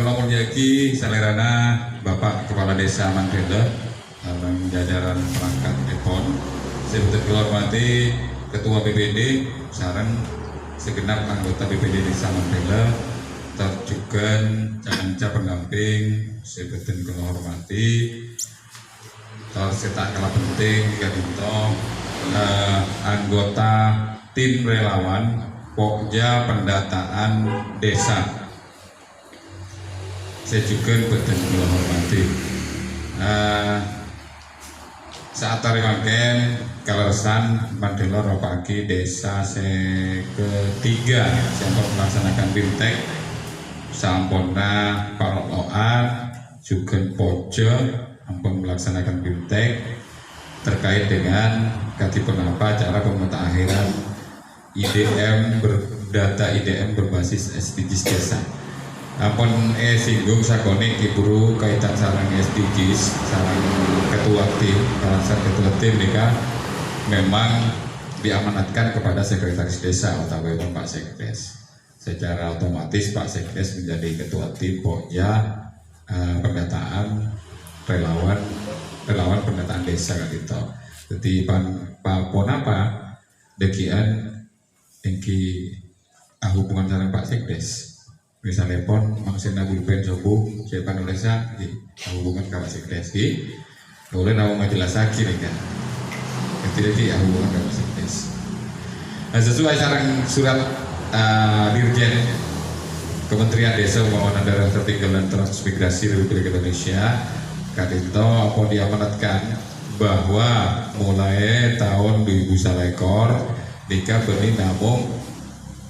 Kalau mulyaki salerana Bapak Kepala Desa Mandela dalam jajaran perangkat Epon, saya betul hormati Ketua BPD sareng segenap anggota BPD Desa Mandela, juga canca pendamping, saya betul hormati serta kalah penting anggota tim relawan Pokja Pendataan Desa. Saya juga betul hormati saat tarimaken kaleresan Mandela Ropaki Desa ketiga sampun melaksanakan BIMTEK samponna Paroloan juga Pojo ampun melaksanakan BIMTEK terkait dengan katipun apa cara pemutakhiran data IDM berbasis SDGs desa. Ampun singgung sakone kiburu kaitan sarang SDGs sarang ketua tim nika memang diamanatkan kepada sekretaris desa atau Pak Sekdes. Secara otomatis Pak Sekdes menjadi ketua tim Pokja pendataan relawan pendataan desa gitu. Jadi Pak Ponapa dekian ingki hubungan sarang Pak Sekdes. Misalnya pon maksud nabi pen sobu siapa nolesa hubungan kawan sekdes boleh nama majelis sakit kan ketika hubungan kawan sekdes. Nah, sesuai sarang surat Dirjen Kementerian Desa Pembangunan Daerah Tertinggal dan Transmigrasi Republik Indonesia kadito apa diamanatkan bahwa mulai tahun 2001 jika benih namung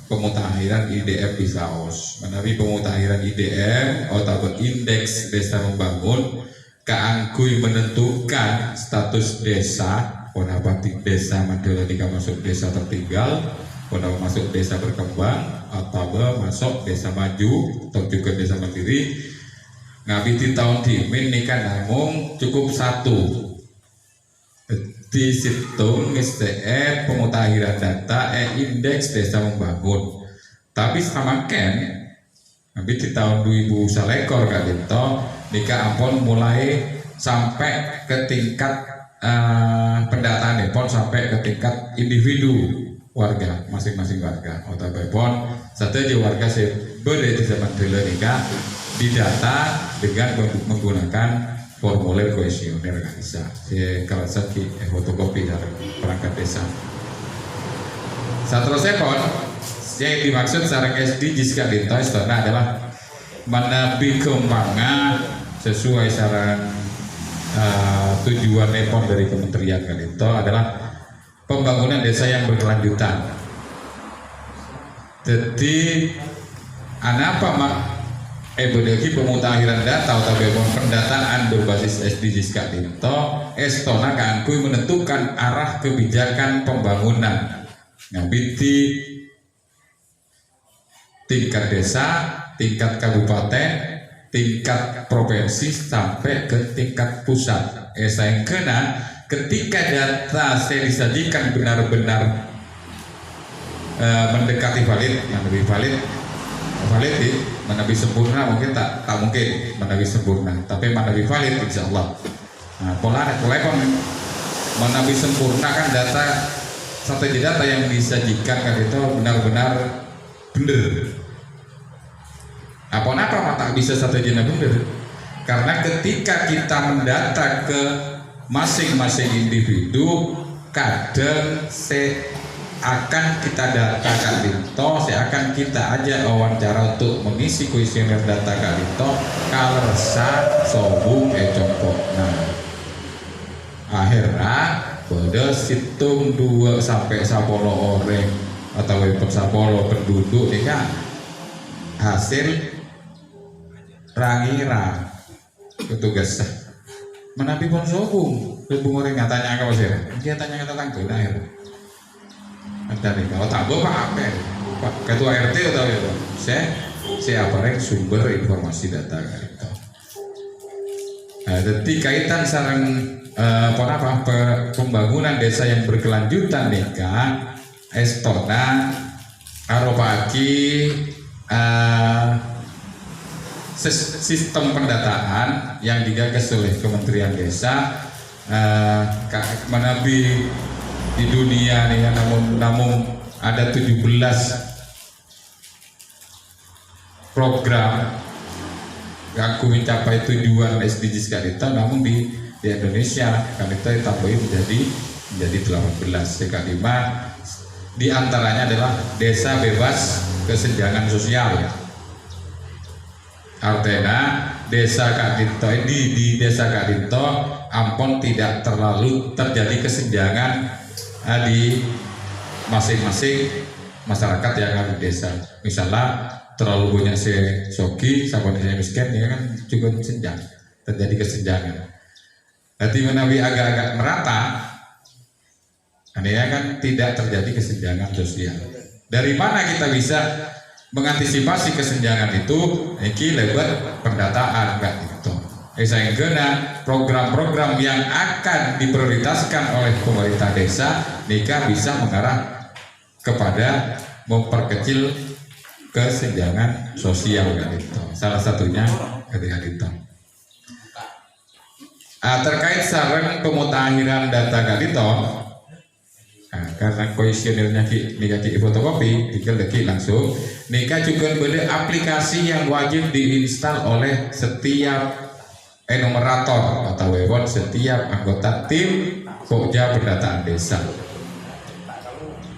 pemutakhiran IDM di Saos, menawi pemutakhiran IDM atau indeks desa membangun keanggui menentukan status desa, ponabati desa Mandela jika masuk desa tertinggal, ponabati masuk desa berkembang atau masuk desa maju atau juga desa mandiri. Ngabiti tahun dimin nikah namung cukup satu. Di situ STE pemutakhiran data indeks desa membangun. Tapi sama tapi di tahun 2001 kadito nikah ampun mulai sampai ke tingkat pendataan pon sampai ke tingkat individu warga masing-masing warga. Atau pon satu aja warga di zaman dulu nikah didata dengan menggunakan formulir kuesioner nggak bisa. Kalau saya fotokopi dari perangkat desa. Seterusnya pon, yang dimaksud sarang SDGs kadito istana adalah menabi kembangan sesuai saran tujuan pon dari kementerian kadito adalah pembangunan desa yang berkelanjutan. Jadi, apa berdaki pemutakhiran data atau pendataan berbasis SDGs kadito estona kaangkui menentukan arah kebijakan pembangunan ngabiti tingkat desa, tingkat kabupaten, tingkat provinsi sampai ke tingkat pusat. Saya kena ketika data saya disajikan benar-benar mendekati valid, yang lebih valid menabi sempurna mungkin tak mungkin menabi sempurna, tapi menabi valid insya Allah. Nah, pola kon menabi sempurna kan data strategi data yang disajikan kan itu benar-benar benar. Apa tak bisa strategi benar? Karena ketika kita mendata ke masing-masing individu, kadang akan kita data kadito, akan kita aja wawancara untuk mengisi kuesioner data kadito kalersa sobung congkok. Nah, akhirnya pada situng 2 sampai 10 orang atau 10 penduduk ini kan hasil rangira petugas menapi pon sobung hubung orang nyatanya apa sih? Dia tanya tentang benar. Ada nih, kalau tak Pak Ketua RT atau ya saya apa sumber informasi data gitu. Nah, jadi kaitan sarang pembangunan desa yang berkelanjutan nih kan estona aropaki sistem pendataan yang digagas oleh Kementerian Desa menabi di dunia nih, namun ada 17 program yang mencapai tujuan SDGs Kalita, namun di Indonesia Kalita ditambahin menjadi 18. Yang kelima di antaranya adalah desa bebas kesenjangan sosial. Artinya desa Kalita di desa Kalita ampun tidak terlalu terjadi kesenjangan di masing-masing masyarakat yang ada di desa. Misalnya terlalu banyak sogi sama saya miskin, ya kan juga senjang, terjadi kesenjangan. Jadi menawi agak-agak merata, ya kan tidak terjadi kesenjangan sosial. Dari mana kita bisa mengantisipasi kesenjangan itu? Iki lewat pendataan, kan gitu. Sehingga program-program yang akan diprioritaskan oleh pemerintah desa nikah bisa mengarah kepada memperkecil kesenjangan sosial, kan itu. Salah satunya ketika itu. Terkait sarang pemutakhiran data Kalito, karena kuesionernya nikah di fotokopi, tinggal langsung. Nikah juga ada aplikasi yang wajib diinstal oleh setiap enumerator atau wewon, setiap anggota tim Pokja Pendataan Desa.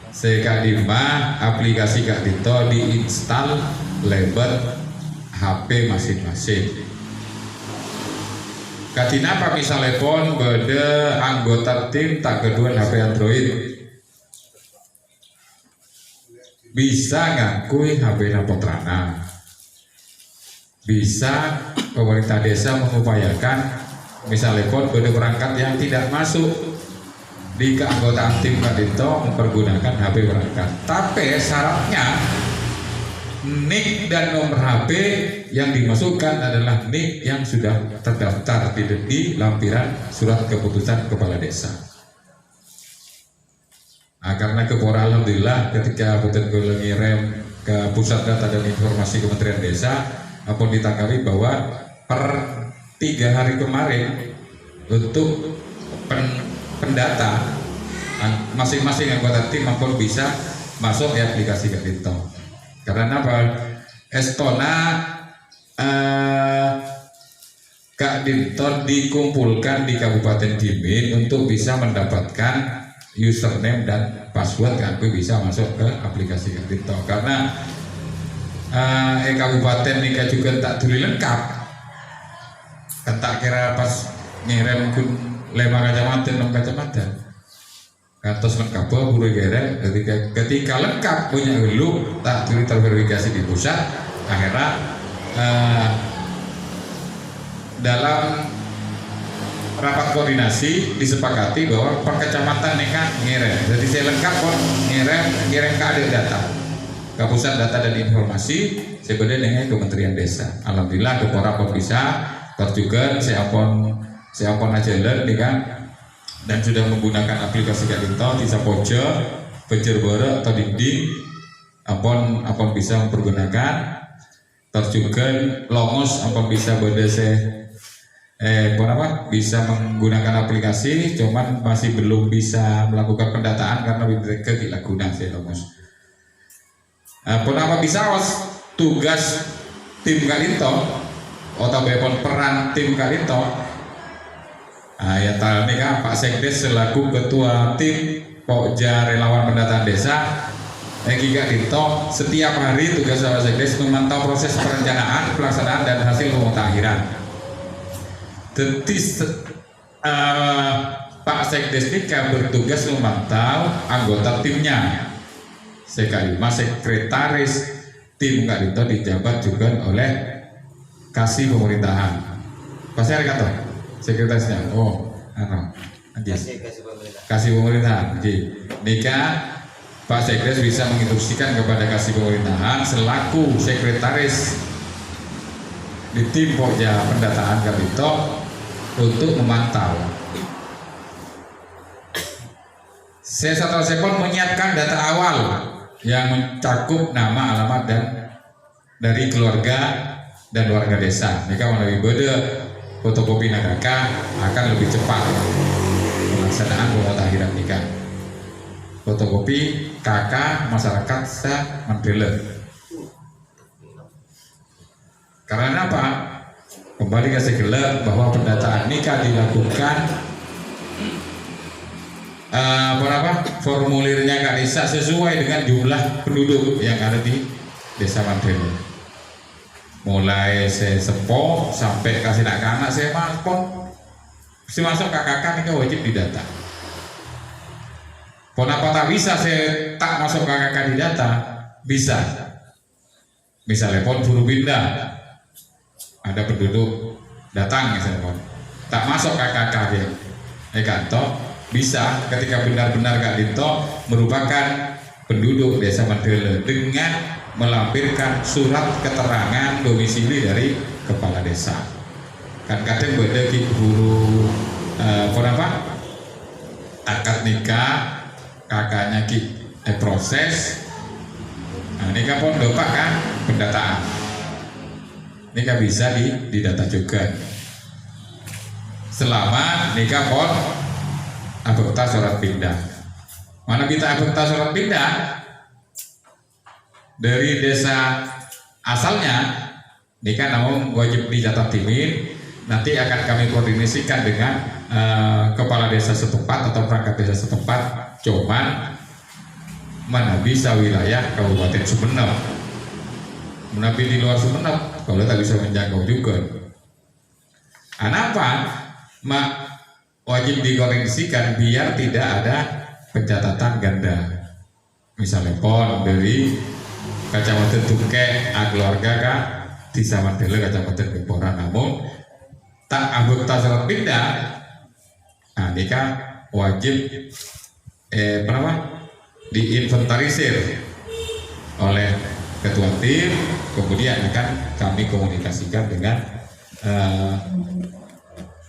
Sekadima aplikasi Kalito diinstal lewat HP masing-masing. Katina apa misalnya pun beda anggota tim tak kedua HP Android bisa ngakui HP Napotrana. Bisa pemerintah desa mengupayakan misalnya pun beda perangkat yang tidak masuk di keanggotaan tim Kalito mempergunakan HP perangkat, tapi syaratnya NIK dan nomor HP yang dimasukkan adalah NIK yang sudah terdaftar di lampiran surat keputusan kepala desa. Karena kepora alhamdulillah ketika Buten Gula ngirim ke pusat data dan informasi Kementerian Desa, apun ditanggapi bahwa per 3 hari kemarin untuk pendata masing-masing anggota tim maupun bisa masuk di aplikasi Kalito. Karena apa? Estona Kak Dintor dikumpulkan di Kabupaten Jimin untuk bisa mendapatkan username dan password kan bisa masuk ke aplikasi Kalito. Karena kabupaten nikah juga tak tuli lengkap. Kan tak kira pas ngirim ke 5 kecamatan 6 kecamatan. Kantos lengkap buru gere ketika lengkap punya hulu tak tuli terverifikasi di pusat, akhirnya dalam rapat koordinasi disepakati bahwa per kecamatan nikah ngirim. Jadi saya lengkap pun ngirim ke ada data ke pusat data dan informasi sebenarnya dengan Kementerian Desa. Alhamdulillah kepora pun bisa terjuga siapapun aja nih kan, dan sudah menggunakan aplikasi Kalito di Sapojo, Bejerboro atau dinding apun bisa mempergunakan terjuga longos apun bisa bisa menggunakan aplikasi, cuman masih belum bisa melakukan pendataan karena mereka tidak guna sih longos. Apa bisa tugas tim Kalito atau peran tim Kalito. Ya tadi kan Pak Sekdes selaku ketua tim Pokja Relawan Pendataan Desa Eki Kalito setiap hari tugas Pak Sekdes memantau proses perencanaan, pelaksanaan dan hasil pemutakhiran. Jadi Pak Sekdes Nika bertugas memantau anggota timnya. Sekalima sekretaris tim Kalito dijabat juga oleh Kasih Pemerintahan. Pasti ada kata sekretarisnya. Kasih Pemerintahan. Nika Pak Sekdes bisa menginstruksikan kepada Kasih Pemerintahan selaku sekretaris di tim Pokja Pendataan Kalito untuk memantau. Saya pun menyiapkan data awal yang mencakup nama, alamat dan dari keluarga dan warga desa. Nika melalui beda fotokopi nagaka akan lebih cepat pelaksanaan pemutakhiran nikah. Fotokopi KK masyarakat sa Mandela. Karena apa? Kembali ke segala bahwa pendataan nikah dilakukan formulirnya Kak Desa sesuai dengan jumlah penduduk yang ada di Desa Mandela. Mulai saya sepo sampai kasih nak anak saya maspon, si masuk kakak ini wajib didata. Pon apa tak bisa saya tak masuk kakak di data? Bisa. Misalnya pon buru pindah, ada penduduk datang misalnya pon, tak masuk kakak dia, kantor bisa ketika benar-benar Kak Dito merupakan penduduk Desa Mandela dengan melampirkan surat keterangan domisili dari kepala desa. Kan kadang beda ki guru akad nikah kakaknya ki proses. Nah, nikah pun dopak kan pendataan. Nikah bisa didata juga. Selama nikah pun abekta surat pindah. Mana kita abekta surat pindah? Dari desa asalnya nikah namun wajib dicatat timin, nanti akan kami koordinasikan dengan kepala desa setempat atau perangkat desa setempat, cuman mana bisa wilayah Kabupaten Sumeneb, menapi di luar Sumeneb kalau tak bisa menjangkau juga. Kenapa wajib dikoordinasikan biar tidak ada pencatatan ganda, misalnya pon dari Kacamatan Tuke keluarga Kak di Mandela Kacamatan Kepora, namun tak anggota surat pindah. Nah, nikah wajib diinventarisir oleh ketua tim, kemudian akan kami komunikasikan dengan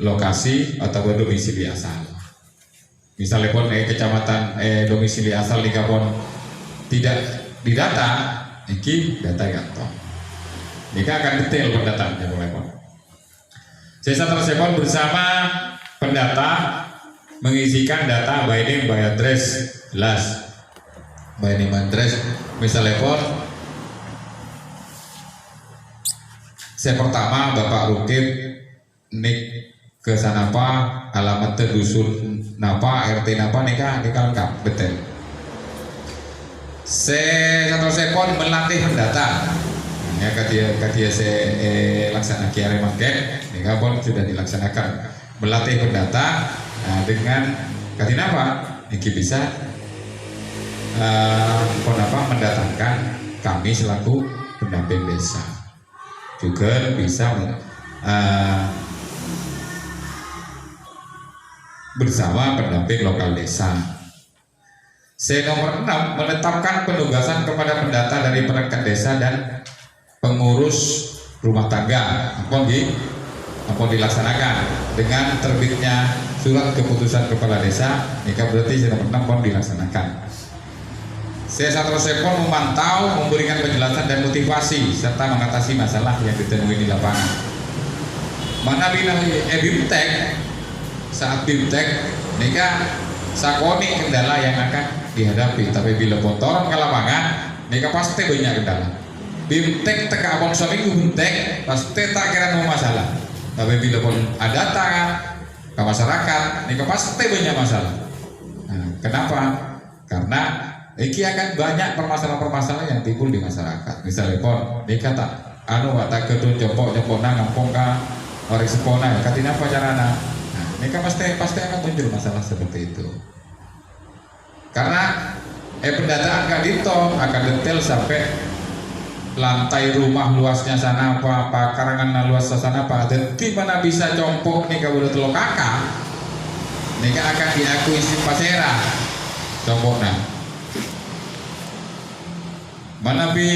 lokasi atau domisili asal. Misalnya pun kecamatan domisili asal nikah pun tidak didata. Iki data kantor. Nikah akan detail pendataannya mulai pon. Saya tersebut bersama pendata mengisikan data by name by address jelas. By name address misalnya pon. Saya pertama Bapak Rukit nik ke sana apa alamat dusun napa RT napa nikah lengkap detail. Saya pun melatih pendata. Ya kadia saya laksana kiare mangket, nikah pun sudah dilaksanakan melatih pendata dengan katina apa? Ini bisa mendatangkan kami selaku pendamping desa juga bisa bersama pendamping lokal desa. Nomor 6 menetapkan penugasan kepada pendata dari perangkat desa dan pengurus rumah tangga apa dilaksanakan dengan terbitnya surat keputusan kepala desa. Nikah berarti nomor 6 pun dilaksanakan. Saya memantau, memberikan penjelasan dan motivasi serta mengatasi masalah yang ditemui di lapangan. Mana BIMTEK saat BIMTEK nikah sakoni kendala yang akan dihadapi, tapi bila motoran ke lapangan nikah pasti banyak kendala. BIMTEK teka abon seminggu BIMTEK pasti tak kira mau masalah, tapi bila pun ada data ke masyarakat nikah pasti banyak masalah. Nah, kenapa? Karena iki akan banyak permasalahan-permasalahan yang timbul di masyarakat. Misalnya pon nikah tak kedun jopok-jopokna ngampung ka orang sepona katina apa carana. Nah, nikah pasti akan muncul masalah seperti itu. Karena pendataan Kak Dito akan detail sampai lantai rumah luasnya sana apa karangan luas sana apa, dan di mana bisa compok nikah udah telok kakak nikah akan diakui si pasera compoknya mana bi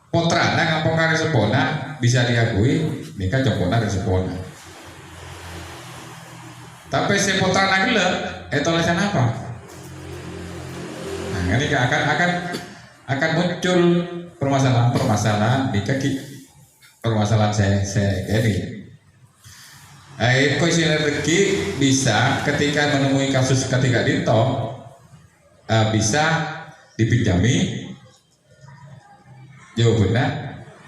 potrana ngampung kari sepona bisa diakui nikah compoknya kari sepona. Tapi si potrana gila tulisan apa? Nah, ini akan akan muncul permasalahan-permasalahan di kaki permasalahan saya ini. Kuesioner regi bisa ketika menemui kasus ketika dinto bisa dipinjami jawabannya,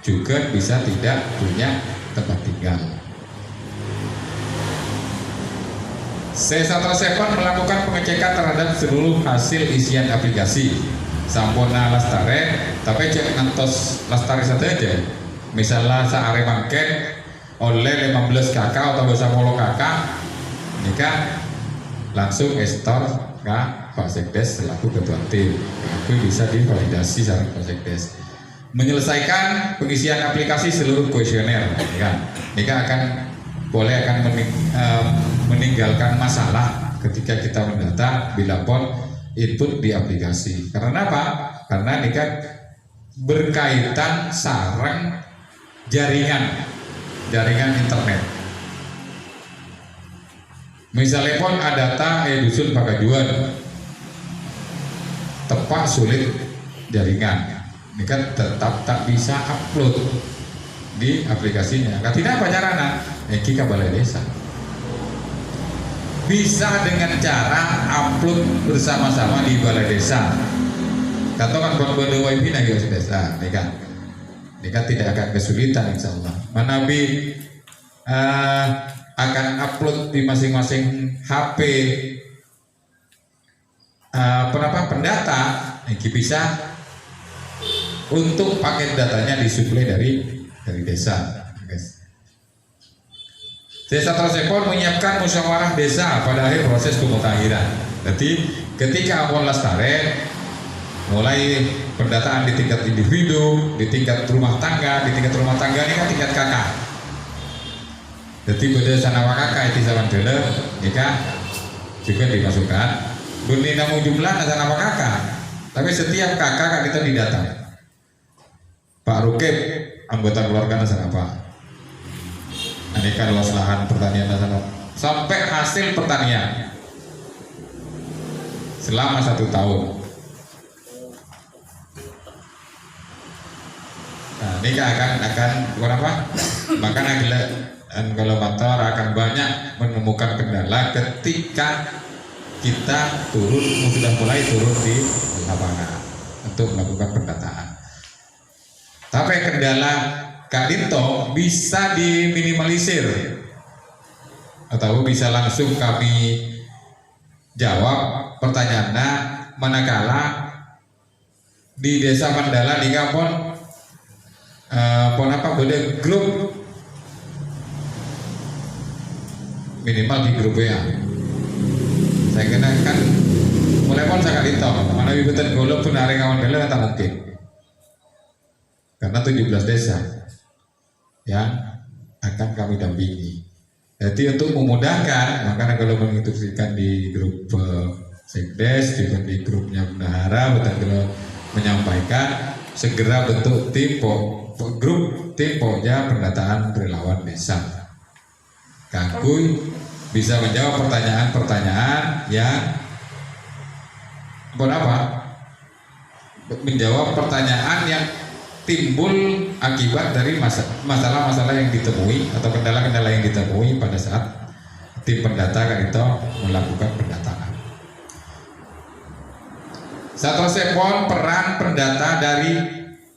juga bisa tidak punya tempat tinggal. C107 melakukan pengecekan terhadap seluruh hasil isian aplikasi sampurna lastare, tapi jangan ngantos lastare saja. Misalnya saare mangken oleh 15 kakak atau 10 kakak, ini kan langsung store ke Pak Sekdes selaku ketua tim. Itu bisa divalidasi secara Pak Sekdes. Menyelesaikan pengisian aplikasi seluruh kuesioner, kan? Ini akan meninggalkan masalah ketika kita mendata bila pun input di aplikasi. Karena apa? Karena ini kan berkaitan sarang jaringan internet. Misalnya pun ada data dusun Pagajuan, tepat sulit jaringan, ini kan tetap tak bisa upload di aplikasinya. Tidak apa caranya? Kita balai desa bisa dengan cara upload bersama-sama di balai desa. Katakan buat wifi lagi desa, ini kan tidak akan kesulitan insya Allah. Manabi akan upload di masing-masing HP pendata, ini bisa untuk paket datanya disuplai dari desa. Desa tersebut menyiapkan musyawarah desa pada akhir proses pemutakhiran. Jadi ketika ampun lastare mulai pendataan di tingkat individu, di tingkat rumah tangga ini kan tingkat kakak. Jadi pada sanawa kakak itu sama dulu, kan juga dimasukkan. Buni namu jumlah sanawa kakak, tapi setiap kakak kan kita didata. Pak Rukib anggota keluarga nasana apa? Aneka luas lahan pertanian nasana sampai hasil pertanian selama 1 tahun. Nah, ini akan apa? Maka kalau motor akan banyak menemukan kendala ketika kita sudah mulai turun di lapangan untuk melakukan pendataan. Tapi kendala Kak Dinto bisa diminimalisir atau bisa langsung kami jawab pertanyaannya manakala di desa Mandala di kampung beda grup minimal di grup WA. Saya kena kan mulai pun saya Dinto mana bibutan golok pun hari kawan Mandala tak mungkin karena 17 desa yang akan kami dampingi. Jadi untuk memudahkan, makanya kalau menginstruksikan di grup Sekdes, juga di grupnya Bendahara, betul menyampaikan segera bentuk grup tim pokja pendataan relawan desa. Kangkuy bisa menjawab pertanyaan-pertanyaan yang menjawab pertanyaan yang timbul akibat dari masalah-masalah yang ditemui atau kendala-kendala yang ditemui pada saat tim pendata kan itu melakukan pendataan. Satu sepon peran pendata dari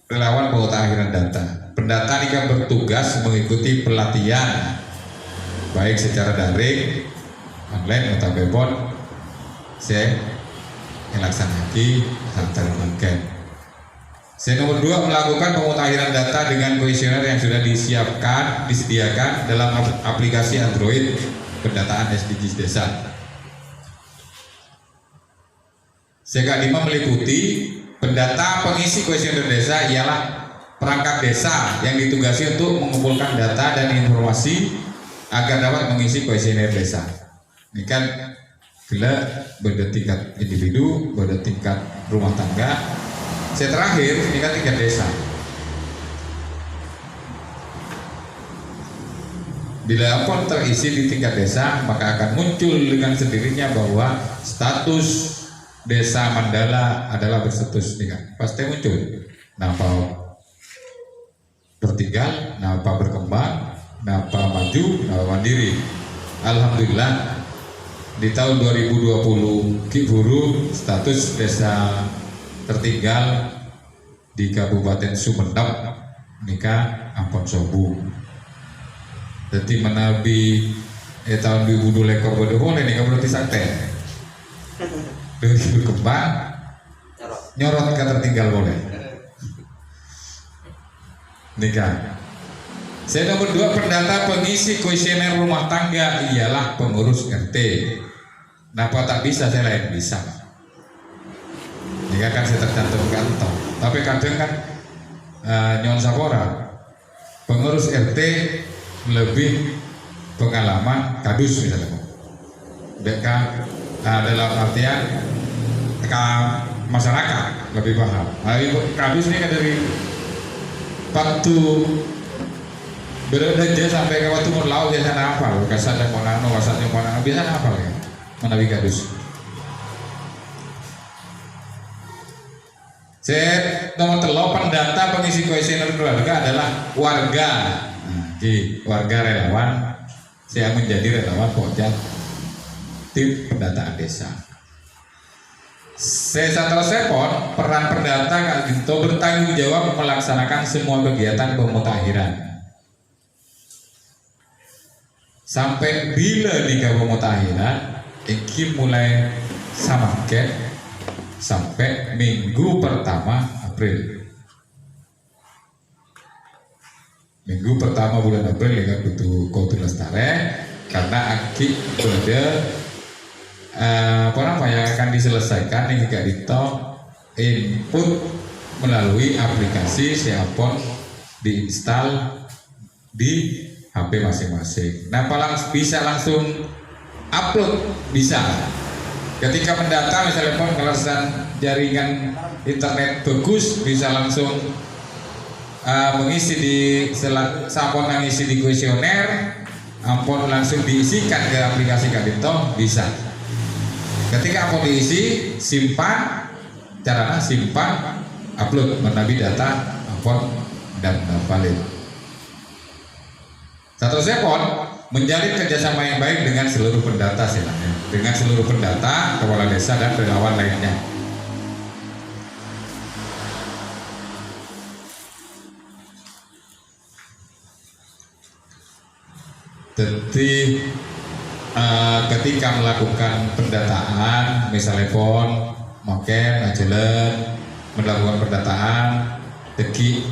relawan pemutakhiran data. Pendata ini kan bertugas mengikuti pelatihan baik secara daring, online atau webon. Saya melaksanakan antar mungkin. Nomor 2 melakukan pemutakhiran data dengan kuesioner yang sudah disediakan dalam aplikasi Android pendataan SDGs desa. Yang 5 meliputi pendata pengisi kuesioner desa ialah perangkat desa yang ditugasi untuk mengumpulkan data dan informasi agar dapat mengisi kuesioner desa. Ini kan gila pada tingkat individu, pada tingkat rumah tangga. Saya terakhir ini kan tingkat desa. Bila pun terisi di tingkat desa, maka akan muncul dengan sendirinya bahwa status desa Mandala adalah berstatus nikah, pasti muncul napa tertinggal, napa berkembang, napa maju, napa mandiri. Alhamdulillah di tahun 2020 Kiburu status desa tertinggal di Kabupaten Sumenep nikah ampun sobu. Jadi menabi tahun 2000 lekor bodoh boleh nikah berarti sakte. Dari berkembang nyorot ke tertinggal boleh nikah. Saya nomor 2, pendata pengisi kuesioner rumah tangga ialah pengurus RT. Kenapa tak bisa? Saya lain bisa. Nikah kan saya tercantumkan toh. Tapi kadang kan nyon sapora pengurus RT lebih pengalaman kadus misalnya. Mereka dalam artian masyarakat lebih paham. Kadus ini kan dari waktu berada sampai ke waktu mau laut biasa hafal, kasarnya mau nano, kasarnya mau nano biasa hafal ya, menawi kadus. Saya nomor 3, pendata pengisi kuesioner keluarga adalah warga. Di warga relawan, saya menjadi relawan pokja tim pendataan desa. Saya satu sepon peran pendata Kak Ginto bertanggung jawab melaksanakan semua kegiatan pemutakhiran. Sampai bila nikah pemutakhiran, iki mulai samaket sampai minggu pertama April. Minggu pertama bulan April nikah butuh Kota Lestari karena aki berada apa namanya akan diselesaikan nih Kak Dito input melalui aplikasi Siapon diinstal di HP masing-masing. Nah, bisa langsung upload bisa. Ketika mendata misalnya pun kelasan jaringan internet bagus bisa langsung mengisi di Sapon mengisi di kuesioner, ampun langsung diisikan ke aplikasi Kadito bisa. Ketika ampun diisi, simpan, caranya simpan, upload menabi data ampun dan valid. Satu sepon menjalin kerjasama yang baik dengan seluruh pendata silahnya, dengan seluruh pendata, kepala desa dan relawan lainnya. Jadi ketika melakukan pendataan, misalnya pon, makan, jalan, melakukan pendataan, teki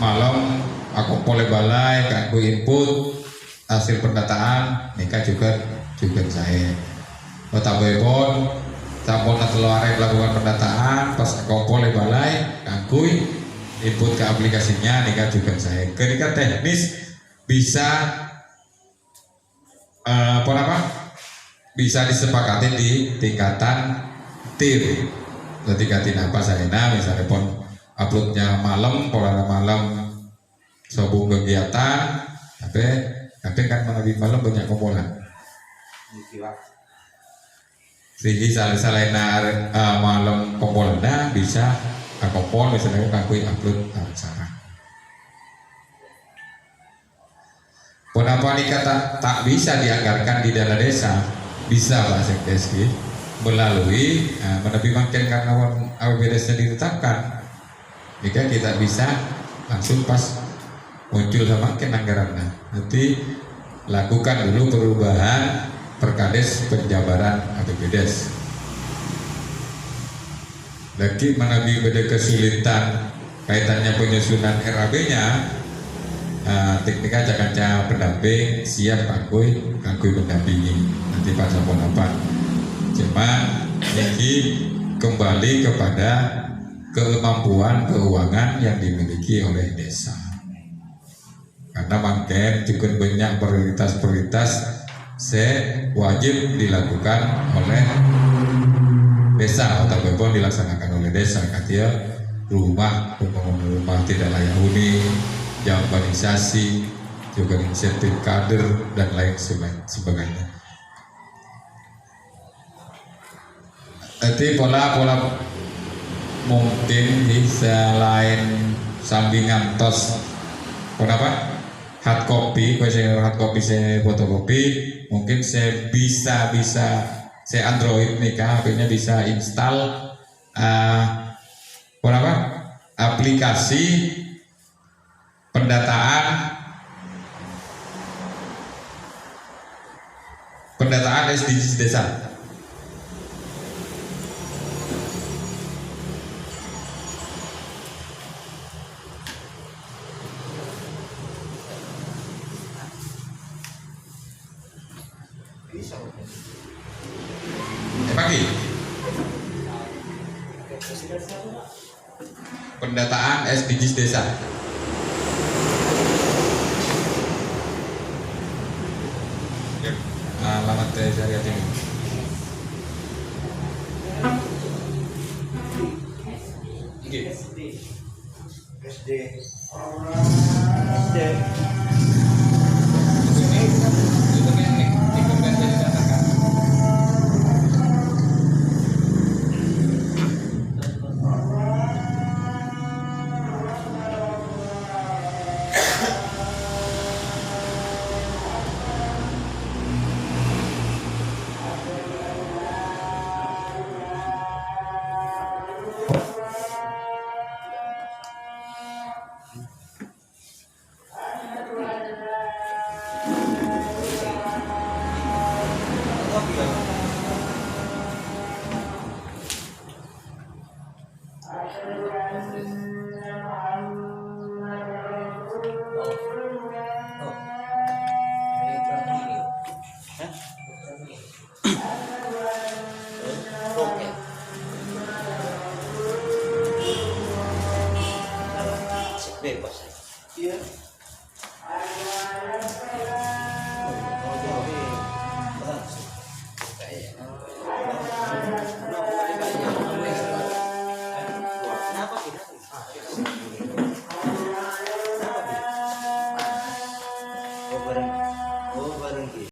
malam aku boleh balai, aku input hasil pendataan, nikah juga saya. Otak pon, sampun keluar melakukan pendataan, pas aku boleh balai, aku input ke aplikasinya, nikah juga saya. Ketika teknis bisa bisa disepakati di tingkatan tim. Jadi tingkatin apa saya misalnya pon uploadnya malam, pola malam sobung kegiatan, tapi kan lebih malam banyak kumpulan. Jadi selain malam kumpulannya bisa kumpul misalnya kakui upload acara. Kenapa nikah tak bisa dianggarkan di dana desa? Bisa Pak Sekdes melalui menepi makin karena APBDesnya ditetapkan. Jika kita bisa langsung pas muncul sama makin anggarannya. Nanti lakukan dulu perubahan Perkades penjabaran APBDes. Lagi menabi beda kesulitan kaitannya penyusunan RAB-nya. Teknik kaca pendamping siap kakui mendampingi nanti pas apa cuma ini kembali kepada kemampuan keuangan yang dimiliki oleh desa karena makin cukup banyak prioritas wajib dilakukan oleh desa atau pun dilaksanakan oleh desa katanya pembangunan rumah tidak layak huni, urbanisasi, juga insentif kader dan lain sebagainya. Jadi pola-pola mungkin bisa lain sambingan tos kenapa hard copy, saya hard copy saya fotokopi, mungkin saya bisa saya Android nih kan, HP-nya bisa install apa aplikasi pendataan SDGs desa. Pagi. Pendataan SDGs desa. Alamat syariat ini. SD